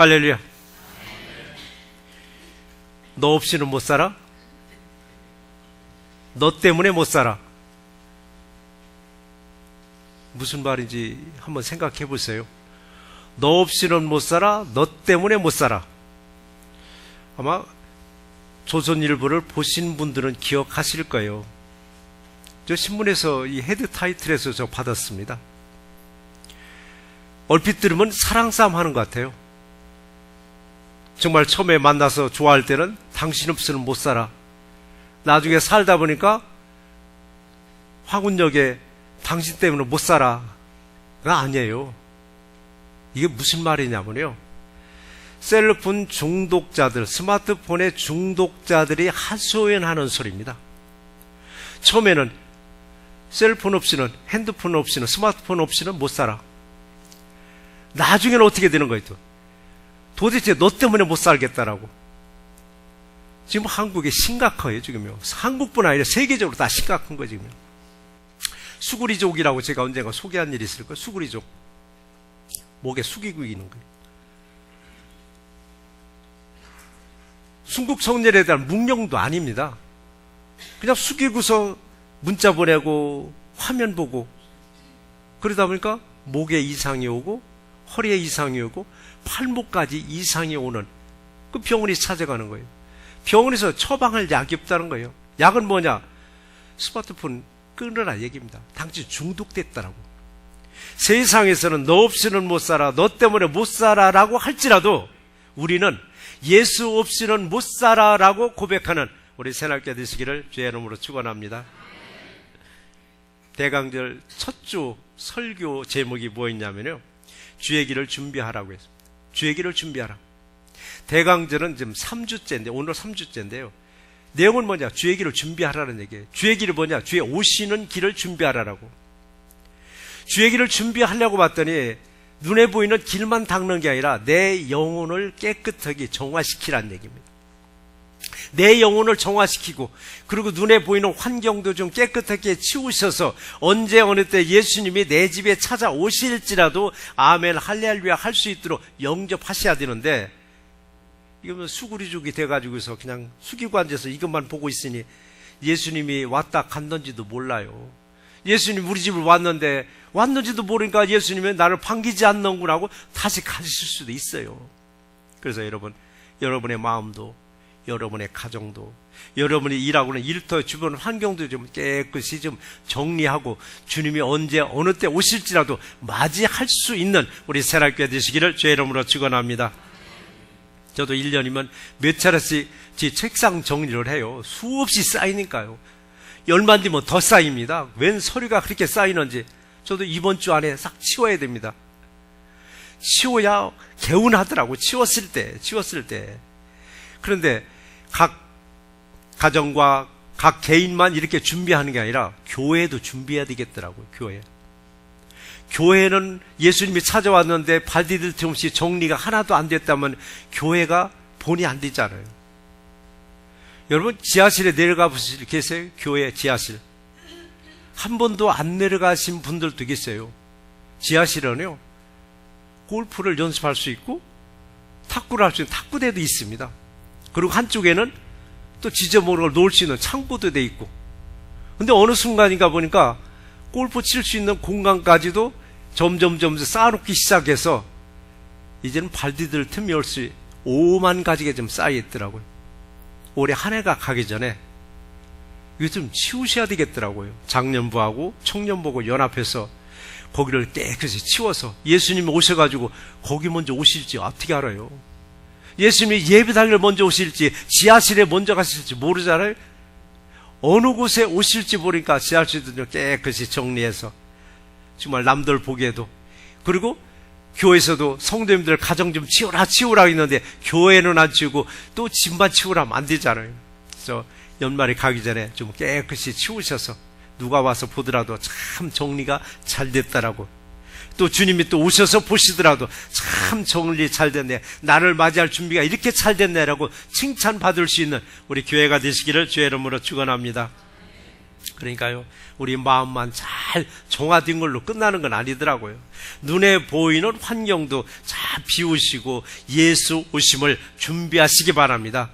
할렐루야. 너 없이는 못 살아? 너 때문에 못 살아. 무슨 말인지 한번 생각해 보세요. 너 없이는 못 살아, 너 때문에 못 살아. 아마 조선일보를 보신 분들은 기억하실 거예요. 저 신문에서 이 헤드 타이틀에서 저 받았습니다. 얼핏 들으면 사랑싸움 하는 것 같아요. 정말 처음에 만나서 좋아할 때는 당신 없이는 못 살아. 나중에 살다 보니까 화군역에 당신 때문에 못 살아가 아니에요. 이게 무슨 말이냐면요, 셀폰 중독자들, 스마트폰의 중독자들이 하소연하는 소리입니다. 처음에는 셀폰 없이는, 핸드폰 없이는, 스마트폰 없이는 못 살아. 나중에는 어떻게 되는 거예요? 도대체 너 때문에 못 살겠다라고. 지금 한국이 심각해요, 지금요. 한국뿐 아니라 세계적으로 다 심각한 거예요, 지금요. 수구리족이라고 제가 언젠가 소개한 일이 있을 거예요. 수구리족. 목에 숙이고 있는 거예요. 순국 성렬에 대한 묵념도 아닙니다. 그냥 숙이고서 문자 보내고 화면 보고 그러다 보니까 목에 이상이 오고 허리에 이상이 오고 팔목까지 이상이 오는, 그 병원이 찾아가는 거예요. 병원에서 처방할 약이 없다는 거예요. 약은 뭐냐? 스마트폰 끊으라 얘기입니다. 당신 중독됐다라고. 세상에서는 너 없이는 못 살아, 너 때문에 못 살아 라고 할지라도 우리는 예수 없이는 못 살아 라고 고백하는 우리 새날개 되시기를 주의 이름으로 축원합니다. 대강절 첫 주 설교 제목이 뭐였냐면요, 주의 길을 준비하라고 했습니다. 주의 길을 준비하라. 대강절은 지금 3주째인데, 오늘 3주째인데요. 내용은 뭐냐? 주의 길을 준비하라는 얘기예요. 주의 길이 뭐냐? 주의 오시는 길을 준비하라라고. 주의 길을 준비하려고 봤더니 눈에 보이는 길만 닦는 게 아니라 내 영혼을 깨끗하게 정화시키라는 얘기입니다. 내 영혼을 정화시키고, 그리고 눈에 보이는 환경도 좀 깨끗하게 치우셔서 언제 어느 때 예수님이 내 집에 찾아오실지라도 아멘 할렐루야 할 수 있도록 영접하셔야 되는데, 이거 수구리족이 돼가지고서 그냥 숙이고 앉아서 이것만 보고 있으니 예수님이 왔다 갔는지도 몰라요. 예수님 우리 집을 왔는지도 모르니까 예수님은 나를 반기지 않는구나 하고 다시 가실 수도 있어요. 그래서 여러분, 여러분의 마음도, 여러분의 가정도, 여러분이 일하고 있는 일터 주변 환경도 좀 깨끗이 좀 정리하고 주님이 언제 어느 때 오실지라도 맞이할 수 있는 우리 새날개 되시기를 주의 이름으로 축원합니다. 저도 1년이면 몇 차례씩 제 책상 정리를 해요. 수없이 쌓이니까요. 열만 뒤면 더 쌓입니다. 웬 서류가 그렇게 쌓이는지. 저도 이번 주 안에 싹 치워야 됩니다. 치워야 개운하더라고. 치웠을 때. 그런데 각 가정과 각 개인만 이렇게 준비하는 게 아니라 교회도 준비해야 되겠더라고요. 교회는 예수님이 찾아왔는데 발 디딜 틈 없이 정리가 하나도 안 됐다면 교회가 본이 안 되잖아요. 여러분, 지하실에 내려가 보실 계세요? 교회 지하실. 한 번도 안 내려가신 분들도 계세요. 지하실은요, 골프를 연습할 수 있고 탁구를 할 수 있는 탁구대도 있습니다. 그리고 한쪽에는 또 지저분한 걸 놓을 수 있는 창고도 돼 있고. 근데 어느 순간인가 보니까 골프 칠 수 있는 공간까지도 점점 쌓아놓기 시작해서 이제는 발 디딜 틈이 없이 5만 가지가 좀 쌓여있더라고요. 올해 한 해가 가기 전에 이거 좀 치우셔야 되겠더라고요. 장년부하고 청년부하고 연합해서 거기를 깨끗이 치워서, 예수님이 오셔가지고 거기 먼저 오실지 어떻게 알아요? 예수님이 예배당을 먼저 오실지 지하실에 먼저 가실지 모르잖아요. 어느 곳에 오실지 모르니까 지하실도 깨끗이 정리해서 정말 남들 보기에도, 그리고 교회에서도 성도님들 가정 좀 치우라 했는데 교회는 안 치우고 또 집만 치우라면 안 되잖아요. 그래서 연말에 가기 전에 좀 깨끗이 치우셔서 누가 와서 보더라도 참 정리가 잘 됐다라고, 또 주님이 또 오셔서 보시더라도 참 정리 잘 됐네, 나를 맞이할 준비가 이렇게 잘 됐네라고 칭찬받을 수 있는 우리 교회가 되시기를 주의 이름으로 축원합니다. 그러니까요, 우리 마음만 잘 정화된 걸로 끝나는 건 아니더라고요. 눈에 보이는 환경도 잘 비우시고 예수 오심을 준비하시기 바랍니다.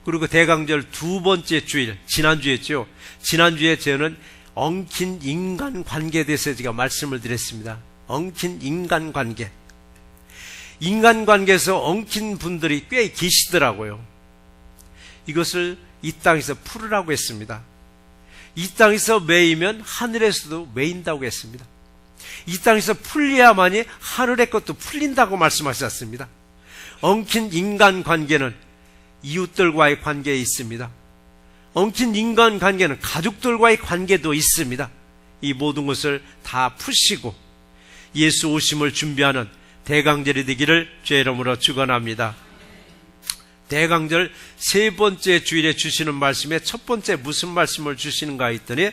그리고 대강절 두 번째 주일, 지난주였죠. 지난주에 저는 엉킨 인간관계에 대해서 제가 말씀을 드렸습니다. 엉킨 인간관계. 인간관계에서 엉킨 분들이 꽤 계시더라고요. 이것을 이 땅에서 풀으라고 했습니다. 이 땅에서 매이면 하늘에서도 매인다고 했습니다. 이 땅에서 풀려야만이 하늘의 것도 풀린다고 말씀하셨습니다. 엉킨 인간관계는 이웃들과의 관계에 있습니다. 엉킨 인간관계는 가족들과의 관계도 있습니다. 이 모든 것을 다 푸시고 예수 오심을 준비하는 대강절이 되기를 주의 이름으로 축원합니다. 대강절 세 번째 주일에 주시는 말씀에 첫 번째 무슨 말씀을 주시는가 했더니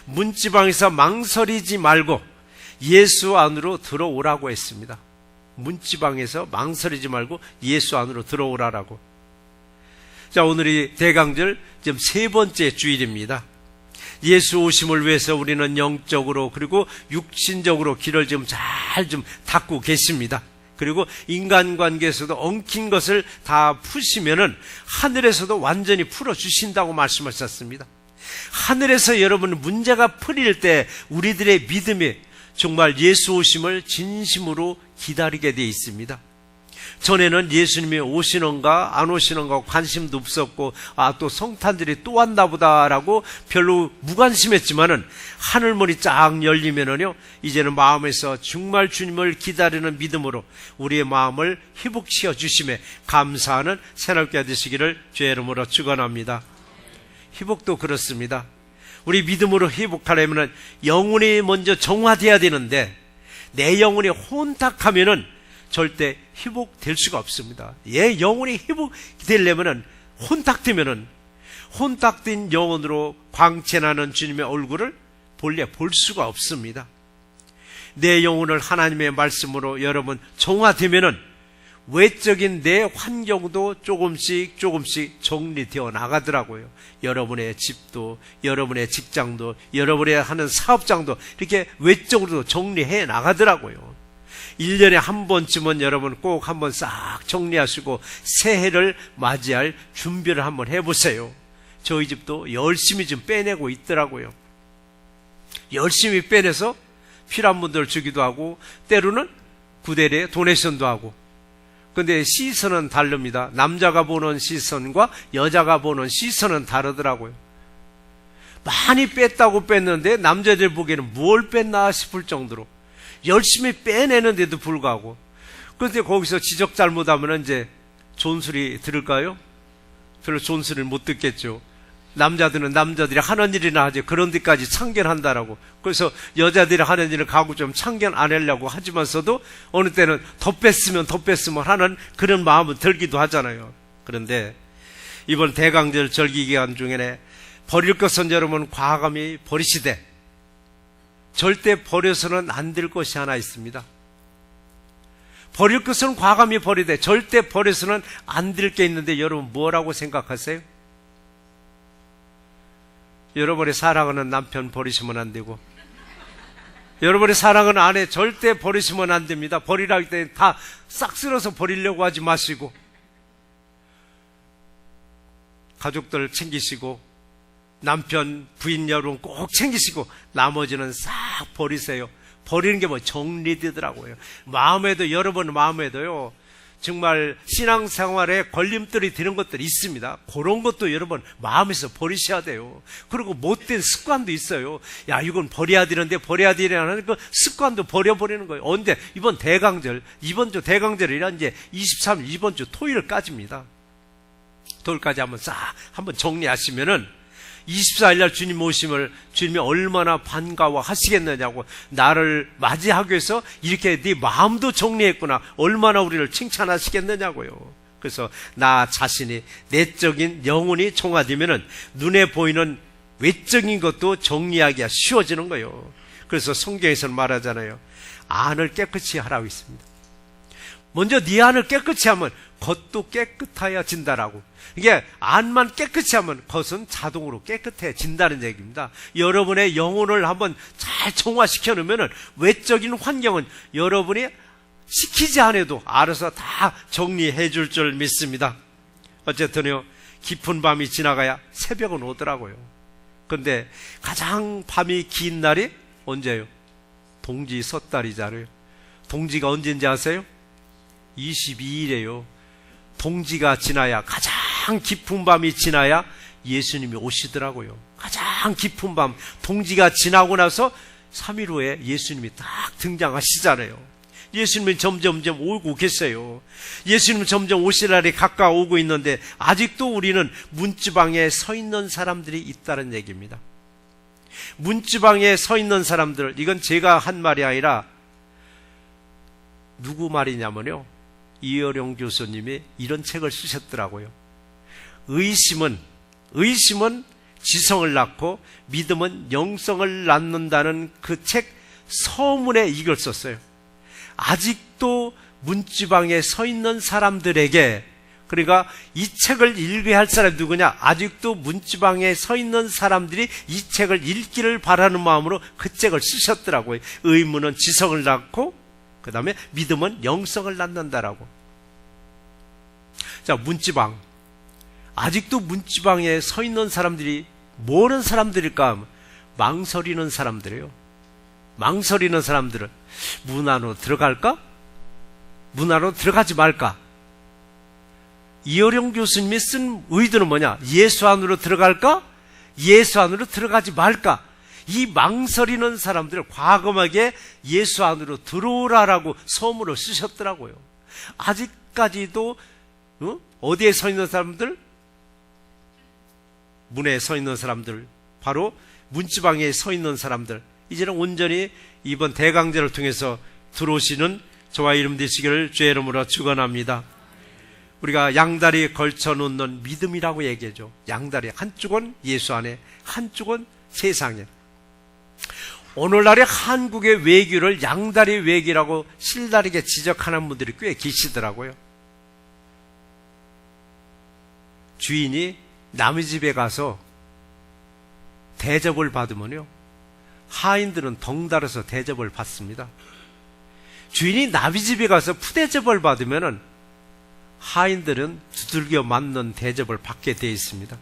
문지방에서 망설이지 말고 예수 안으로 들어오라고 했습니다. 문지방에서 망설이지 말고 예수 안으로 들어오라라고. 자, 오늘이 대강절 지금 세 번째 주일입니다. 예수 오심을 위해서 우리는 영적으로 그리고 육신적으로 길을 좀 잘 닦고 계십니다. 그리고 인간관계에서도 엉킨 것을 다 푸시면은 하늘에서도 완전히 풀어주신다고 말씀하셨습니다. 하늘에서 여러분 문제가 풀릴 때 우리들의 믿음이 정말 예수 오심을 진심으로 기다리게 되어 있습니다. 전에는 예수님이 오시는가 안 오시는가 관심도 없었고 또 성탄절이 또 왔나 보다라고 별로 무관심했지만은 하늘문이 쫙 열리면은요, 이제는 마음에서 정말 주님을 기다리는 믿음으로 우리의 마음을 회복시켜 주심에 감사하는 새롭게 되시기를 주의 이름으로 축원합니다. 회복도 그렇습니다. 우리 믿음으로 회복하려면 영혼이 먼저 정화돼야 되는데 내 영혼이 혼탁하면은 절대 회복될 수가 없습니다. 영혼이 회복되려면 혼탁되면은 혼탁된 영혼으로 광채나는 주님의 얼굴을 본래 볼 수가 없습니다. 내 영혼을 하나님의 말씀으로 여러분 정화되면은 외적인 내 환경도 조금씩 정리되어 나가더라고요. 여러분의 집도, 여러분의 직장도, 여러분의 하는 사업장도 이렇게 외적으로도 정리해 나가더라고요. 1년에 한 번쯤은 여러분 꼭 한번 싹 정리하시고 새해를 맞이할 준비를 한번 해보세요. 저희 집도 열심히 좀 빼내고 있더라고요. 열심히 빼내서 필요한 분들 주기도 하고 때로는 구대리에 도네이션도 하고. 근데 시선은 다릅니다. 남자가 보는 시선과 여자가 보는 시선은 다르더라고요. 많이 뺐다고 뺐는데 남자들 보기에는 뭘 뺐나 싶을 정도로 열심히 빼내는데도 불구하고. 그런데 거기서 지적 잘못하면 이제 존소리 들을까요? 별로 존소리를 못 듣겠죠. 남자들은 남자들이 하는 일이나 하지 그런 데까지 참견한다라고. 그래서 여자들이 하는 일을 가고 좀 참견 안 하려고 하지만서도 어느 때는 더 뺐으면 하는 그런 마음은 들기도 하잖아요. 그런데 이번 대강절 절기 기간 중에 버릴 것은 여러분 과감히 버리시되 절대 버려서는 안 될 것이 하나 있습니다. 버릴 것은 과감히 버리되 절대 버려서는 안 될 게 있는데 여러분 뭐라고 생각하세요? 여러분의 사랑하는 남편 버리시면 안 되고 여러분의 사랑하는 아내 절대 버리시면 안 됩니다. 버리라 할 때 다 싹 쓸어서 버리려고 하지 마시고 가족들 챙기시고 남편, 부인 여러분 꼭 챙기시고 나머지는 싹 버리세요. 버리는 게 뭐 정리되더라고요. 마음에도 여러분 마음에도요 정말 신앙생활에 걸림돌이 되는 것들이 있습니다. 그런 것도 여러분 마음에서 버리셔야 돼요. 그리고 못된 습관도 있어요. 야, 이건 버려야 되는데 버려야 되는 그 습관도 버려버리는 거예요. 언제? 이번 대강절, 이번 주 대강절이라 이제 23일 이번 주 토요일까지입니다. 토요일까지 한번 정리하시면은 24일 날 주님 오심을 주님이 얼마나 반가워하시겠느냐고, 나를 맞이하기 위해서 이렇게 네 마음도 정리했구나, 얼마나 우리를 칭찬하시겠느냐고요. 그래서 나 자신이 내적인 영혼이 정화되면은 눈에 보이는 외적인 것도 정리하기가 쉬워지는 거예요. 그래서 성경에서는 말하잖아요. 안을 깨끗이 하라고 있습니다. 먼저 네 안을 깨끗이 하면 겉도 깨끗하여진다라고. 이게 안만 깨끗이 하면 겉은 자동으로 깨끗해진다는 얘기입니다. 여러분의 영혼을 한번 잘 정화시켜 놓으면 외적인 환경은 여러분이 시키지 않아도 알아서 다 정리해 줄 줄 믿습니다. 어쨌든요, 깊은 밤이 지나가야 새벽은 오더라고요. 근데 가장 밤이 긴 날이 언제예요? 동지 섣달이잖아요. 동지가 언제인지 아세요? 22일이에요. 동지가 지나야, 가장 깊은 밤이 지나야 예수님이 오시더라고요. 가장 깊은 밤, 동지가 지나고 나서 3일 후에 예수님이 딱 등장하시잖아요. 예수님은 점점 오고 계세요. 예수님은 점점 오실 날이 가까워오고 있는데 아직도 우리는 문지방에 서 있는 사람들이 있다는 얘기입니다. 문지방에 서 있는 사람들, 이건 제가 한 말이 아니라 누구 말이냐면요, 이어령 교수님이 이런 책을 쓰셨더라고요. 의심은 지성을 낳고 믿음은 영성을 낳는다는 그 책 서문에 이걸 썼어요. 아직도 문지방에 서 있는 사람들에게, 그러니까 이 책을 읽어야 할 사람이 누구냐? 아직도 문지방에 서 있는 사람들이 이 책을 읽기를 바라는 마음으로 그 책을 쓰셨더라고요. 의문은 지성을 낳고 그 다음에 믿음은 영성을 낳는다라고. 자, 문지방. 아직도 문지방에 서 있는 사람들이 뭐는 사람들일까? 망설이는 사람들이에요. 망설이는 사람들은 문 안으로 들어갈까? 문 안으로 들어가지 말까? 이어령 교수님이 쓴 의도는 뭐냐? 예수 안으로 들어갈까? 예수 안으로 들어가지 말까? 이 망설이는 사람들을 과감하게 예수 안으로 들어오라라고 서문을 쓰셨더라고요. 아직까지도 어디에 서 있는 사람들? 문에 서 있는 사람들, 바로 문지방에 서 있는 사람들, 이제는 온전히 이번 대강제를 통해서 들어오시는 저와 이름 되시기를 주의 이름으로 축원합니다. 우리가 양다리에 걸쳐 놓는 믿음이라고 얘기하죠. 양다리, 한쪽은 예수 안에, 한쪽은 세상에. 오늘날의 한국의 외교를 양다리 외교라고 실다리게 지적하는 분들이 꽤 계시더라고요. 주인이 남의 집에 가서 대접을 받으면요, 하인들은 덩달아서 대접을 받습니다. 주인이 남의 집에 가서 푸대접을 받으면은 하인들은 두들겨 맞는 대접을 받게 되어 있습니다.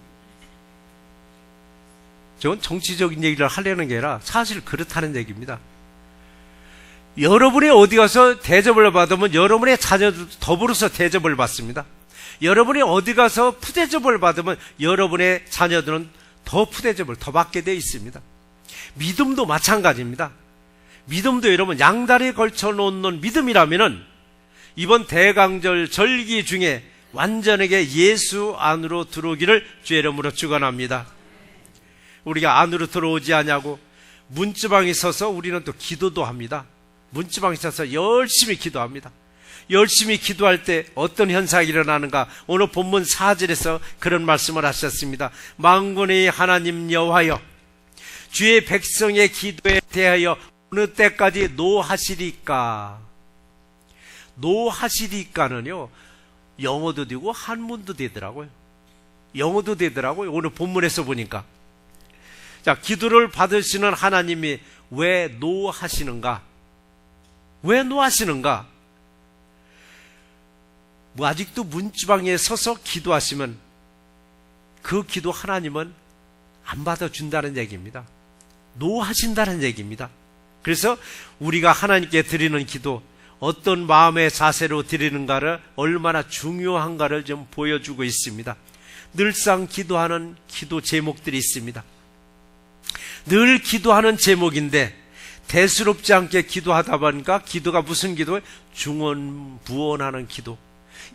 저건 정치적인 얘기를 하려는 게 아니라 사실 그렇다는 얘기입니다. 여러분이 어디 가서 대접을 받으면 여러분의 자녀도 더불어서 대접을 받습니다. 여러분이 어디 가서 푸대접을 받으면 여러분의 자녀들은 더 푸대접을 더 받게 되어 있습니다. 믿음도 마찬가지입니다. 믿음도 여러분 양다리에 걸쳐 놓는 믿음이라면은 이번 대강절 절기 중에 완전하게 예수 안으로 들어오기를 주의 이름으로 축원합니다. 우리가 안으로 들어오지 않냐고 문지방에 서서 우리는 또 기도도 합니다. 문지방에 서서 열심히 기도합니다. 열심히 기도할 때 어떤 현상이 일어나는가? 오늘 본문 4절에서 그런 말씀을 하셨습니다. 만군의 하나님 여호와여, 주의 백성의 기도에 대하여 어느 때까지 노하시리까? 노하시리까는요, 영어도 되고 한문도 되더라고요. 영어도 되더라고요. 오늘 본문에서 보니까. 자, 기도를 받으시는 하나님이 왜 노하시는가? 왜 노하시는가? 뭐 아직도 문지방에 서서 기도하시면 그 기도 하나님은 안 받아준다는 얘기입니다. 노하신다는 얘기입니다. 그래서 우리가 하나님께 드리는 기도, 어떤 마음의 자세로 드리는가를, 얼마나 중요한가를 좀 보여주고 있습니다. 늘상 기도하는 기도 제목들이 있습니다. 늘 기도하는 제목인데 대수롭지 않게 기도하다 보니까 기도가 무슨 기도예요? 중언부언하는 기도.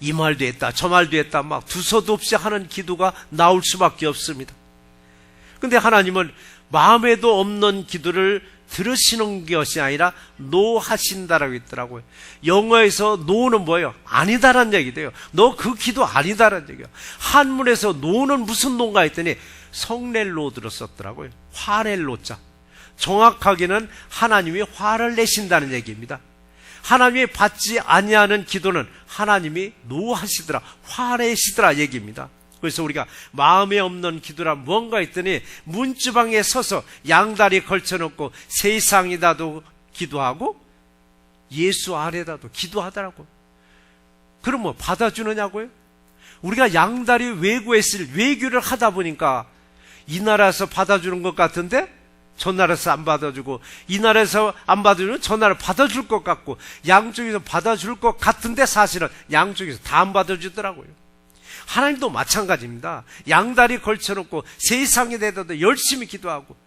이 말도 했다 저 말도 했다 막 두서도 없이 하는 기도가 나올 수밖에 없습니다. 근데 하나님은 마음에도 없는 기도를 들으시는 것이 아니라 노하신다라고 있더라고요. 영어에서 노는 뭐예요? 아니다라는 얘기돼요. 너 그 기도 아니다라는 얘기예요. 한문에서 노는 무슨 노인가 했더니 성낼 노들어 썼더라고요. 화낼 노자. 정확하게는 하나님이 화를 내신다는 얘기입니다. 하나님이 받지 아니하는 기도는 하나님이 노하시더라, 화내시더라 얘기입니다. 그래서 우리가 마음에 없는 기도란 뭔가 했더니 문지방에 서서 양다리 걸쳐놓고 세상이다도 기도하고 예수 아래다도 기도하더라고. 그럼 뭐 받아주느냐고요? 우리가 양다리 외구했을 외교를 하다 보니까 이 나라에서 받아주는 것 같은데 저 나라에서 안 받아주고, 이 나라에서 안 받아주면 저 나라 받아줄 것 같고, 양쪽에서 받아줄 것 같은데 사실은 양쪽에서 다 안 받아주더라고요. 하나님도 마찬가지입니다. 양다리 걸쳐놓고 세상에 대해서도 열심히 기도하고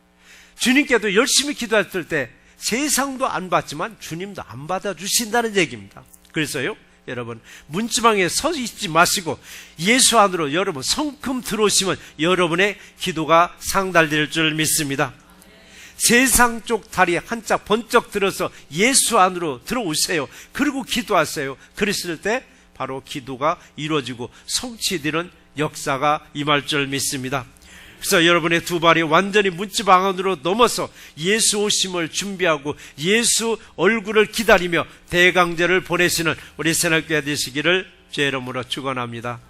주님께도 열심히 기도했을 때 세상도 안 받지만 주님도 안 받아주신다는 얘기입니다. 그래서요, 여러분 문지방에 서 있지 마시고 예수 안으로 여러분 성큼 들어오시면 여러분의 기도가 상달될 줄 믿습니다. 세상 쪽 다리 한짝 번쩍 들어서 예수 안으로 들어오세요. 그리고 기도하세요. 그랬을 때 바로 기도가 이루어지고 성취되는 역사가 임할 줄 믿습니다. 그래서 여러분의 두 발이 완전히 문지방 안으로 넘어서 예수 오심을 준비하고 예수 얼굴을 기다리며 대강제를 보내시는 우리 새날교회 되시기를 주의 이름으로 축원합니다.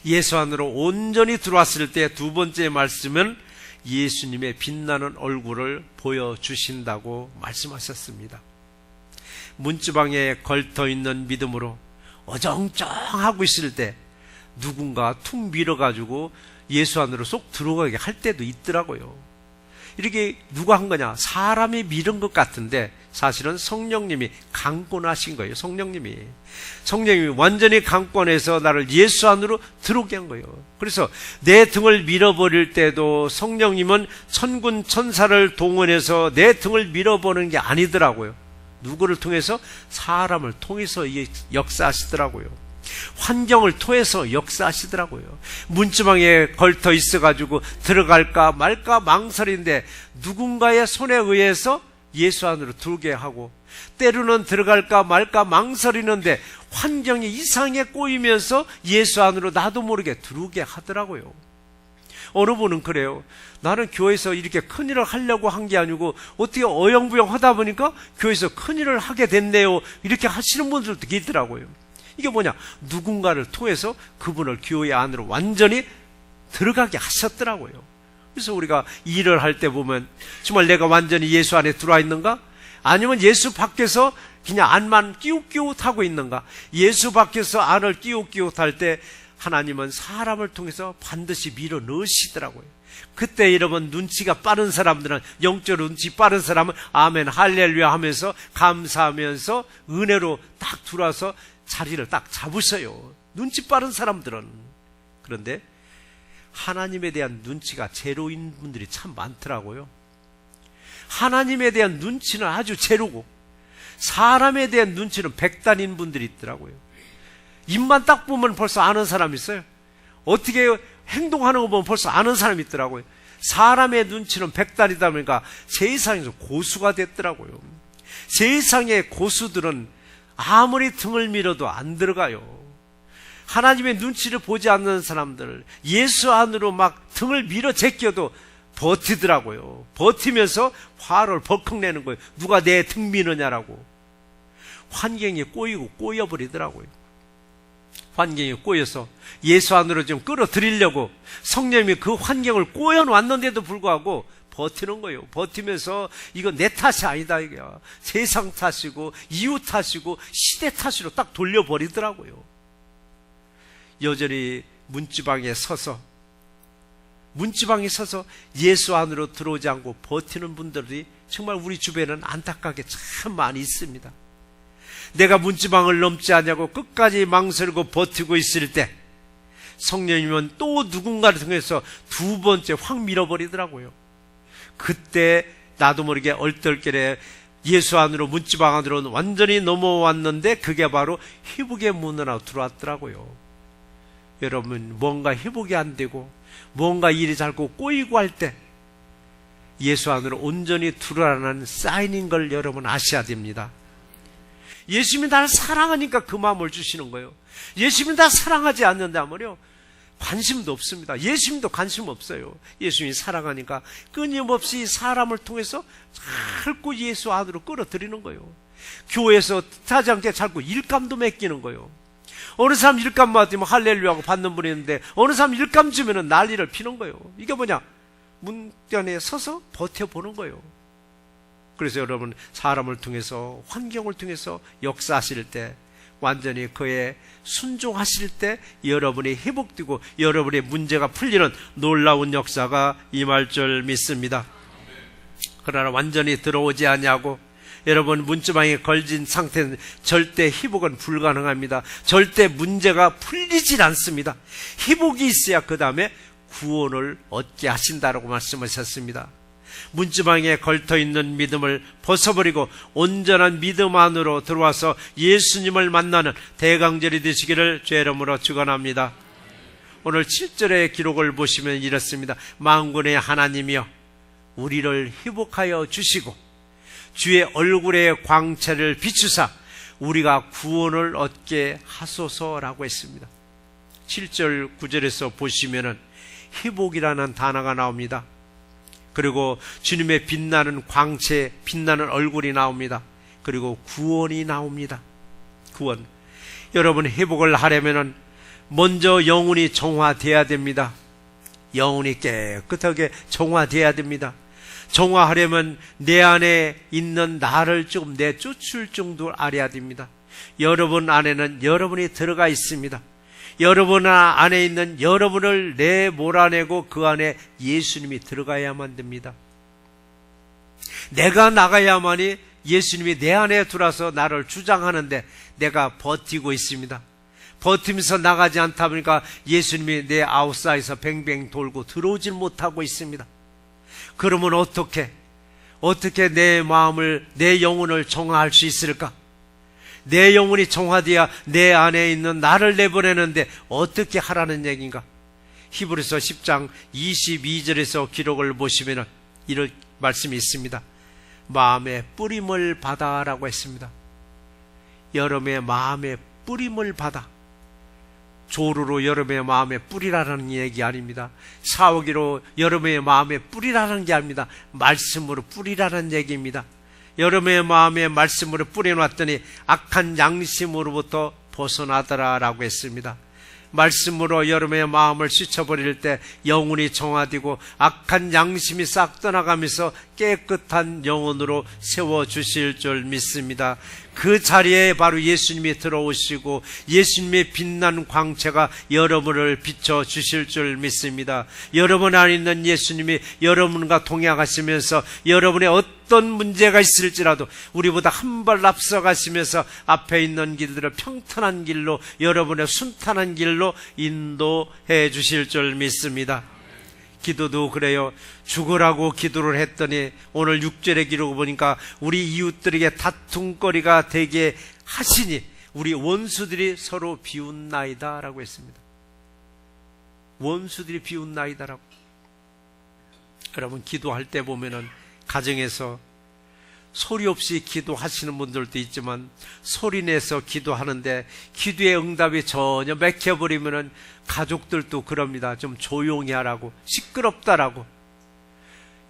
예수 안으로 온전히 들어왔을 때 두 번째 말씀은 예수님의 빛나는 얼굴을 보여주신다고 말씀하셨습니다. 문지방에 걸터있는 믿음으로 어정쩡하고 있을 때 누군가 툭 밀어가지고 예수 안으로 쏙 들어가게 할 때도 있더라고요. 이렇게 누가 한 거냐? 사람이 밀은 것 같은데 사실은 성령님이 강권하신 거예요. 성령님이 완전히 강권해서 나를 예수 안으로 들어오게 한 거예요. 그래서 내 등을 밀어버릴 때도 성령님은 천군 천사를 동원해서 내 등을 밀어버리는 게 아니더라고요. 누구를 통해서? 사람을 통해서 역사하시더라고요. 환경을 통해서 역사하시더라고요. 문지방에 걸터 있어가지고 들어갈까 말까 망설인데 누군가의 손에 의해서 예수 안으로 들게 하고, 때로는 들어갈까 말까 망설이는데 환경이 이상하게 꼬이면서 예수 안으로 나도 모르게 들어오게 하더라고요. 어느 분은 그래요. 나는 교회에서 이렇게 큰일을 하려고 한 게 아니고 어떻게 어영부영 하다 보니까 교회에서 큰일을 하게 됐네요. 이렇게 하시는 분들도 계시더라고요. 이게 뭐냐? 누군가를 통해서 그분을 교회 안으로 완전히 들어가게 하셨더라고요. 그래서 우리가 일을 할 때 보면 정말 내가 완전히 예수 안에 들어와 있는가? 아니면 예수 밖에서 그냥 안만 끼웃끼웃하고 있는가? 예수 밖에서 안을 끼웃끼웃할 때 하나님은 사람을 통해서 반드시 밀어 넣으시더라고요. 그때 여러분 눈치가 빠른 사람들은, 영적으로 눈치 빠른 사람은 아멘 할렐루야 하면서 감사하면서 은혜로 딱 들어와서 자리를 딱 잡으셔요. 눈치 빠른 사람들은. 그런데 하나님에 대한 눈치가 제로인 분들이 참 많더라고요. 하나님에 대한 눈치는 아주 제로고 사람에 대한 눈치는 백단인 분들이 있더라고요. 입만 딱 보면 벌써 아는 사람이 있어요. 어떻게 행동하는 거 보면 벌써 아는 사람이 있더라고요. 사람의 눈치는 백단이다 보니까 세상에서 고수가 됐더라고요. 세상의 고수들은 아무리 등을 밀어도 안 들어가요. 하나님의 눈치를 보지 않는 사람들, 예수 안으로 막 등을 밀어 제껴도 버티더라고요. 버티면서 화를 벌컥 내는 거예요. 누가 내 등 미느냐라고. 환경이 꼬이고 꼬여버리더라고요. 환경이 꼬여서 예수 안으로 좀 끌어들이려고 성령님이 그 환경을 꼬여놨는데도 불구하고 버티는 거예요. 버티면서 이거 내 탓이 아니다 이게 세상 탓이고 이웃 탓이고 시대 탓으로 딱 돌려버리더라고요. 여전히 문지방에 서서 예수 안으로 들어오지 않고 버티는 분들이 정말 우리 주변에는 안타깝게 참 많이 있습니다. 내가 문지방을 넘지 않냐고 끝까지 망설이고 버티고 있을 때 성령님은 또 누군가를 통해서 두 번째 확 밀어버리더라고요. 그때 나도 모르게 얼떨결에 예수 안으로 문지방 안으로 완전히 넘어왔는데 그게 바로 회복의 문으로 들어왔더라고요. 여러분 뭔가 회복이 안 되고 뭔가 일이 자꾸 꼬이고 할 때 예수 안으로 온전히 들어가는 사인인 걸 여러분 아셔야 됩니다. 예수님이 나를 사랑하니까 그 마음을 주시는 거예요. 예수님이 나 사랑하지 않는다면요 관심도 없습니다. 예수님도 관심 없어요. 예수님이 사랑하니까 끊임없이 사람을 통해서 자꾸 예수 안으로 끌어들이는 거예요. 교회에서 뜻하지 않게 자꾸 일감도 맡기는 거예요. 어느 사람 일감 맡으면 할렐루야하고 받는 분이 있는데 어느 사람 일감 주면 난리를 피는 거예요. 이게 뭐냐? 문간에 서서 버텨보는 거예요. 그래서 여러분, 사람을 통해서, 환경을 통해서 역사하실 때, 완전히 그에 순종하실 때 여러분이 회복되고 여러분의 문제가 풀리는 놀라운 역사가 임할 줄 믿습니다. 그러나 완전히 들어오지 아니하고 여러분 문지방에 걸진 상태는 절대 회복은 불가능합니다. 절대 문제가 풀리질 않습니다. 회복이 있어야 그 다음에 구원을 얻게 하신다라고 말씀하셨습니다. 문지방에 걸터있는 믿음을 벗어버리고 온전한 믿음 안으로 들어와서 예수님을 만나는 대강절이 되시기를 주의 이름으로 축원합니다. 오늘 7절의 기록을 보시면 이렇습니다. 만군의 하나님이여 우리를 회복하여 주시고 주의 얼굴의 광채를 비추사 우리가 구원을 얻게 하소서라고 했습니다. 7절 9절에서 보시면은 회복이라는 단어가 나옵니다. 그리고 주님의 빛나는 광채, 빛나는 얼굴이 나옵니다. 그리고 구원이 나옵니다. 구원. 여러분, 회복을 하려면은 먼저 영혼이 정화돼야 됩니다. 영혼이 깨끗하게 정화돼야 됩니다. 정화하려면 내 안에 있는 나를 조금 내쫓을 정도를 알아야 됩니다. 여러분 안에는 여러분이 들어가 있습니다. 여러분 안에 있는 여러분을 몰아내고 그 안에 예수님이 들어가야만 됩니다. 내가 나가야만이 예수님이 내 안에 들어와서 나를 주장하는데 내가 버티고 있습니다. 버티면서 나가지 않다 보니까 예수님이 내 아웃사이드에서 뱅뱅 돌고 들어오질 못하고 있습니다. 그러면 어떻게 내 마음을, 내 영혼을 정화할 수 있을까? 내 영혼이 정화되어야 내 안에 있는 나를 내보내는데 어떻게 하라는 얘기인가? 히브리서 10장 22절에서 기록을 보시면 이런 말씀이 있습니다. 마음의 뿌림을 받아라고 했습니다. 여러분의 마음의 뿌림을 받아. 조루로 여러분의 마음에 뿌리라는 얘기 아닙니다. 사오기로 여러분의 마음에 뿌리라는 게 아닙니다. 말씀으로 뿌리라는 얘기입니다. 여러분의 마음에 말씀으로 뿌려놨더니 악한 양심으로부터 벗어나더라라고 했습니다. 말씀으로 여러분의 마음을 씻어버릴 때 영혼이 정화되고 악한 양심이 싹 떠나가면서 깨끗한 영혼으로 세워주실 줄 믿습니다. 그 자리에 바로 예수님이 들어오시고 예수님의 빛난 광채가 여러분을 비춰주실 줄 믿습니다. 여러분 안에 있는 예수님이 여러분과 동행하시면서 여러분의 어떤 문제가 있을지라도 우리보다 한 발 앞서가시면서 앞에 있는 길들을 평탄한 길로, 여러분의 순탄한 길로 인도해 주실 줄 믿습니다. 기도도 그래요. 죽으라고 기도를 했더니 오늘 6절의 기록을 보니까 우리 이웃들에게 다툼거리가 되게 하시니 우리 원수들이 서로 비웃나이다 라고 했습니다. 원수들이 비웃나이다라고. 여러분, 기도할 때 보면은 가정에서 소리 없이 기도하시는 분들도 있지만 소리내서 기도하는데 기도의 응답이 전혀 막혀버리면은 가족들도 그럽니다. 좀 조용히 하라고, 시끄럽다라고.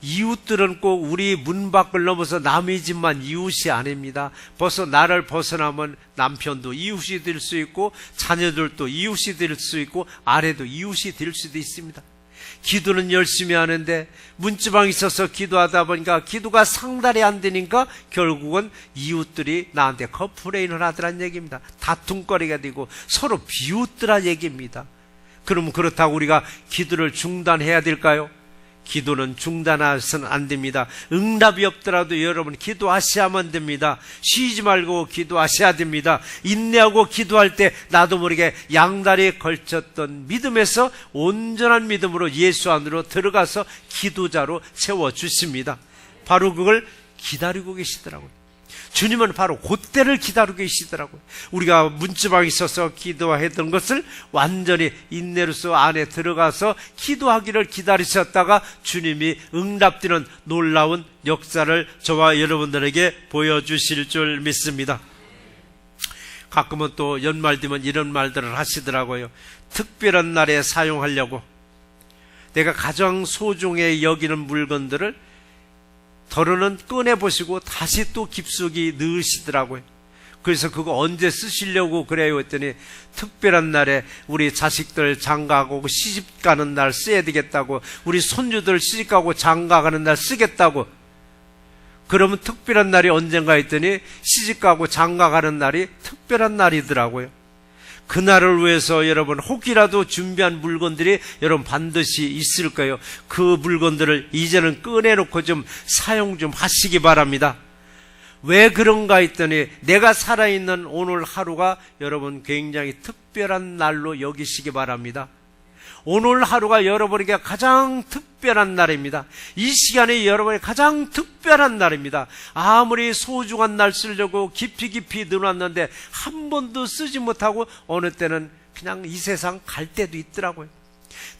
이웃들은 꼭 우리 문 밖을 넘어서 남의 집만 이웃이 아닙니다. 벌써 나를 벗어나면 남편도 이웃이 될 수 있고 자녀들도 이웃이 될 수 있고 아내도 이웃이 될 수도 있습니다. 기도는 열심히 하는데 문지방에 있어서 기도하다 보니까 기도가 상달이 안 되니까 결국은 이웃들이 나한테 컴플레인을 하더란 얘기입니다. 다툼거리가 되고 서로 비웃더란 얘기입니다. 그럼 그렇다고 우리가 기도를 중단해야 될까요? 기도는 중단해서는 안 됩니다. 응답이 없더라도 여러분 기도하셔야만 됩니다. 쉬지 말고 기도하셔야 됩니다. 인내하고 기도할 때 나도 모르게 양다리에 걸쳤던 믿음에서 온전한 믿음으로 예수 안으로 들어가서 기도자로 세워주십니다. 바로 그걸 기다리고 계시더라고요. 주님은 바로 그때를 기다리고 계시더라고요. 우리가 문지방에 있어서 기도했던 것을 완전히 인내로서 안에 들어가서 기도하기를 기다리셨다가 주님이 응답되는 놀라운 역사를 저와 여러분들에게 보여주실 줄 믿습니다. 가끔은 또 연말 되면 이런 말들을 하시더라고요. 특별한 날에 사용하려고 내가 가장 소중히 여기는 물건들을 더러는 꺼내보시고 다시 또 깊숙이 넣으시더라고요. 그래서 그거 언제 쓰시려고 그래요 했더니 특별한 날에 우리 자식들 장가가고 시집가는 날 써야 되겠다고, 우리 손주들 시집가고 장가가는 날 쓰겠다고. 그러면 특별한 날이 언젠가 했더니 시집가고 장가가는 날이 특별한 날이더라고요. 그날을 위해서 여러분 혹이라도 준비한 물건들이 여러분 반드시 있을 거예요. 그 물건들을 이제는 꺼내놓고 좀 사용 좀 하시기 바랍니다. 왜 그런가 했더니 내가 살아있는 오늘 하루가 여러분 굉장히 특별한 날로 여기시기 바랍니다. 오늘 하루가 여러분에게 가장 특별한 날입니다. 이 시간이 여러분의 가장 특별한 날입니다. 아무리 소중한 날 쓰려고 깊이 넣어놨는데 한 번도 쓰지 못하고 어느 때는 그냥 이 세상 갈 때도 있더라고요.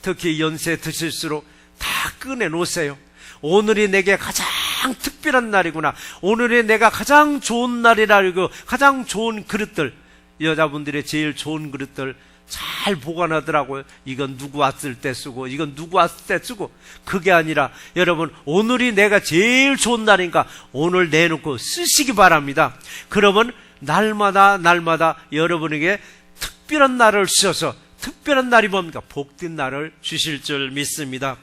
특히 연세 드실수록 다 꺼내놓으세요. 오늘이 내게 가장 특별한 날이구나. 오늘이 내가 가장 좋은 날이라 알고 가장 좋은 그릇들, 여자분들의 제일 좋은 그릇들 잘 보관하더라고요. 이건 누구 왔을 때 쓰고 이건 누구 왔을 때 쓰고. 그게 아니라 여러분 오늘이 내가 제일 좋은 날이니까 오늘 내놓고 쓰시기 바랍니다. 그러면 날마다 여러분에게 특별한 날을 주셔서, 특별한 날이 뭡니까? 복된 날을 주실 줄 믿습니다.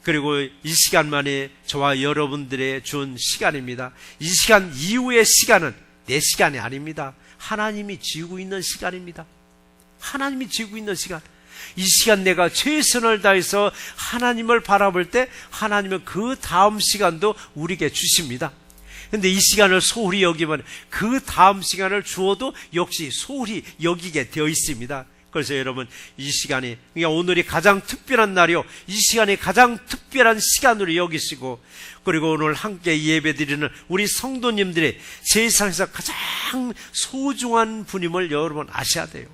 그리고 이 시간만이 저와 여러분들의 준 시간입니다. 이 시간 이후의 시간은 내 시간이 아닙니다. 하나님이 지고 있는 시간입니다. 하나님이 지고 있는 시간. 이 시간 내가 최선을 다해서 하나님을 바라볼 때 하나님은 그 다음 시간도 우리에게 주십니다. 근데 이 시간을 소홀히 여기면 그 다음 시간을 주어도 역시 소홀히 여기게 되어 있습니다. 그래서 여러분 이 시간이, 그러니까 오늘이 가장 특별한 날이요, 이 시간이 가장 특별한 시간으로 여기시고, 그리고 오늘 함께 예배드리는 우리 성도님들이 세상에서 가장 소중한 분임을 여러분 아셔야 돼요.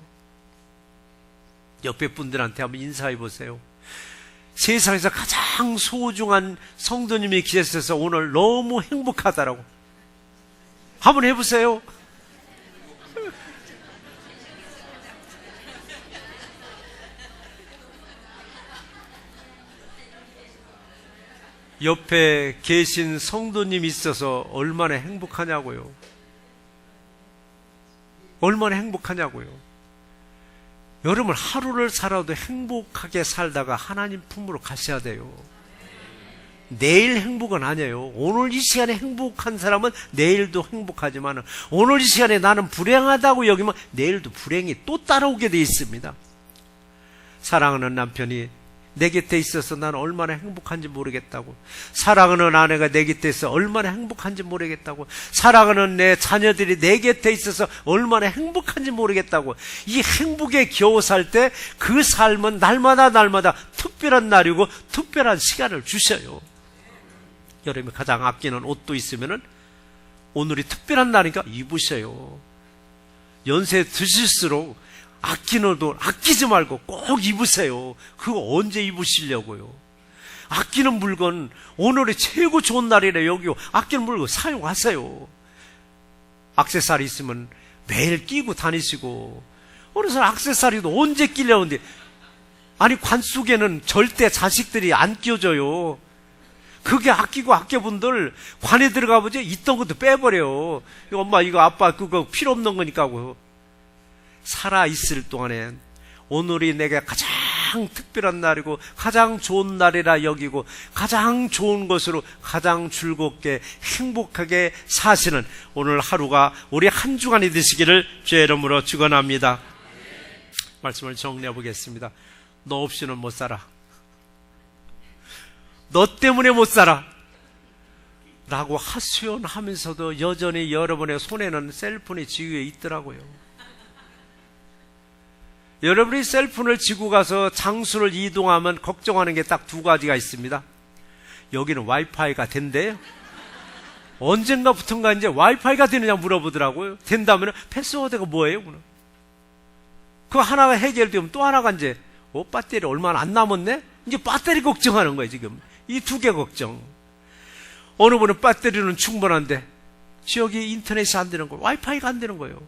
옆에 분들한테 한번 인사해 보세요. 세상에서 가장 소중한 성도님이 계셔서 오늘 너무 행복하다라고 한번 해보세요. 옆에 계신 성도님이 있어서 얼마나 행복하냐고요. 얼마나 행복하냐고요. 여러분 하루를 살아도 행복하게 살다가 하나님 품으로 가셔야 돼요. 내일 행복은 아니에요. 오늘 이 시간에 행복한 사람은 내일도 행복하지만 오늘 이 시간에 나는 불행하다고 여기면 내일도 불행이 또 따라오게 돼 있습니다. 사랑하는 남편이 내 곁에 있어서 나는 얼마나 행복한지 모르겠다고, 사랑하는 아내가 내 곁에 있어서 얼마나 행복한지 모르겠다고, 사랑하는 내 자녀들이 내 곁에 있어서 얼마나 행복한지 모르겠다고, 이 행복에 겨우 살 때 그 삶은 날마다 특별한 날이고 특별한 시간을 주셔요. 여러분이 가장 아끼는 옷도 있으면은 오늘이 특별한 날이니까 입으셔요. 연세 드실수록 아끼는 옷 아끼지 말고 꼭 입으세요. 그거 언제 입으시려고요? 아끼는 물건, 오늘이 최고 좋은 날이래 여기요, 아끼는 물건 사용하세요. 액세서리 있으면 매일 끼고 다니시고, 어느 사람 액세서리도 언제 끼려는데, 아니 관 속에는 절대 자식들이 안 끼워줘요. 그게 아껴분들 관에 들어가 보죠. 있던 것도 빼버려요. 엄마 이거 아빠 그거 필요 없는 거니까 하고. 살아있을 동안에 오늘이 내가 가장 특별한 날이고 가장 좋은 날이라 여기고 가장 좋은 것으로 가장 즐겁게 행복하게 사시는 오늘 하루가 우리 한 주간이 되시기를 주의 이름으로 축원합니다. 말씀을 정리해 보겠습니다. 너 없이는 못 살아. 너 때문에 못 살아 라고 하소연하면서도 여전히 여러분의 손에는 셀폰이 지휘에 있더라고요. 여러분이 셀폰을 지고 가서 장소를 이동하면 걱정하는 게 딱 두 가지가 있습니다. 여기는 와이파이가 된대요. 언젠가부터인가 이제 와이파이가 되느냐 물어보더라고요. 된다면 패스워드가 뭐예요? 그 하나가 해결되면 또 하나가 이제 배터리 얼마 안 남았네? 이제 배터리 걱정하는 거예요. 지금 이 두 개 걱정. 어느 분은 배터리는 충분한데 지역이 인터넷이 안 되는 거예요. 와이파이가 안 되는 거예요.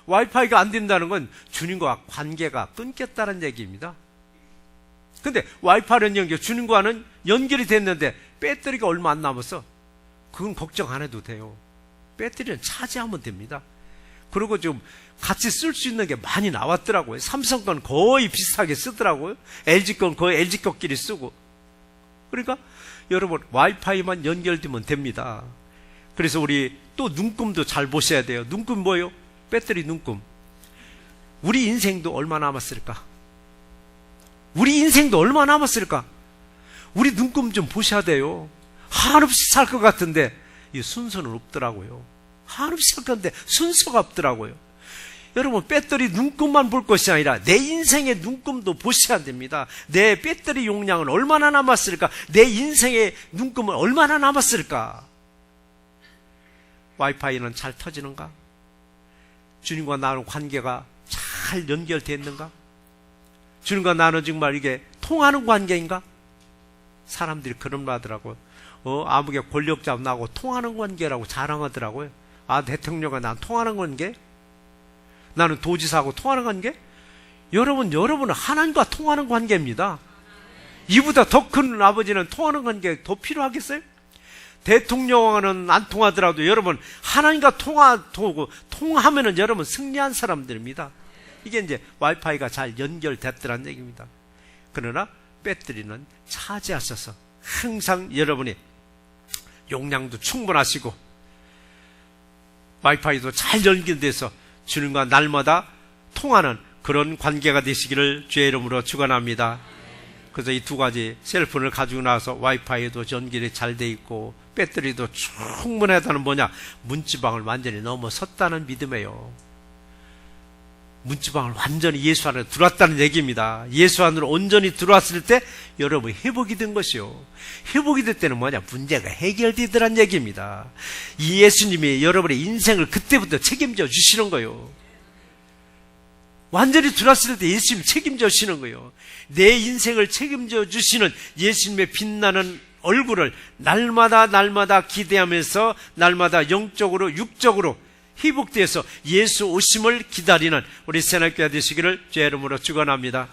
와이파이가 안 된다는 건 주님과 관계가 끊겼다는 얘기입니다. 근데 와이파이는 연결, 주님과는 연결이 됐는데 배터리가 얼마 안 남았어. 그건 걱정 안 해도 돼요. 배터리는 차지하면 됩니다. 그리고 좀 같이 쓸 수 있는 게 많이 나왔더라고요. 삼성 건 거의 비슷하게 쓰더라고요. LG 건 거의 LG 것끼리 쓰고. 그러니까 여러분 와이파이만 연결되면 됩니다. 그래서 우리 또 눈금도 잘 보셔야 돼요. 눈금 뭐예요? 배터리 눈금. 우리 인생도 얼마 남았을까? 우리 인생도 얼마 남았을까? 우리 눈금 좀 보셔야 돼요. 한없이 살 것 같은데 이 순서는 없더라고요. 한없이 살 건데 순서가 없더라고요. 여러분 배터리 눈금만 볼 것이 아니라 내 인생의 눈금도 보셔야 됩니다. 내 배터리 용량은 얼마나 남았을까? 내 인생의 눈금은 얼마나 남았을까? 와이파이는 잘 터지는가? 주님과 나는 관계가 잘 연결됐는가? 주님과 나는 정말 이게 통하는 관계인가? 사람들이 그런 말 하더라고요. 아무개 권력자 나하고 통하는 관계라고 자랑하더라고요. 아, 대통령과 난 통하는 관계? 나는 도지사하고 통하는 관계? 여러분은 하나님과 통하는 관계입니다. 이보다 더 큰 아버지는 통하는 관계 더 필요하겠어요? 대통령과는 안 통하더라도 여러분 하나님과 통하면은 여러분 승리한 사람들입니다. 이게 이제 와이파이가 잘 연결됐더란 얘기입니다. 그러나 배터리는 차지하셔서 항상 여러분이 용량도 충분하시고 와이파이도 잘 연결돼서 주님과 날마다 통하는 그런 관계가 되시기를 주의 이름으로 축원합니다. 그래서 이 두 가지 셀폰을 가지고 나서 와이파이도 연결이 잘 돼 있고 배터리도 충분하다는 뭐냐? 문지방을 완전히 넘어섰다는 믿음이에요. 문지방을 완전히 예수 안에 들어왔다는 얘기입니다. 예수 안으로 온전히 들어왔을 때 여러분 회복이 된 것이요. 회복이 될 때는 뭐냐? 문제가 해결되더란 얘기입니다. 이 예수님이 여러분의 인생을 그때부터 책임져 주시는 거예요. 완전히 들어왔을 때 예수님이 책임져 주시는 거예요. 내 인생을 책임져 주시는 예수님의 빛나는 얼굴을 날마다 기대하면서 날마다 영적으로 육적으로 회복돼서 예수 오심을 기다리는 우리 새날교회 되시기를 주의 이름으로 축원합니다.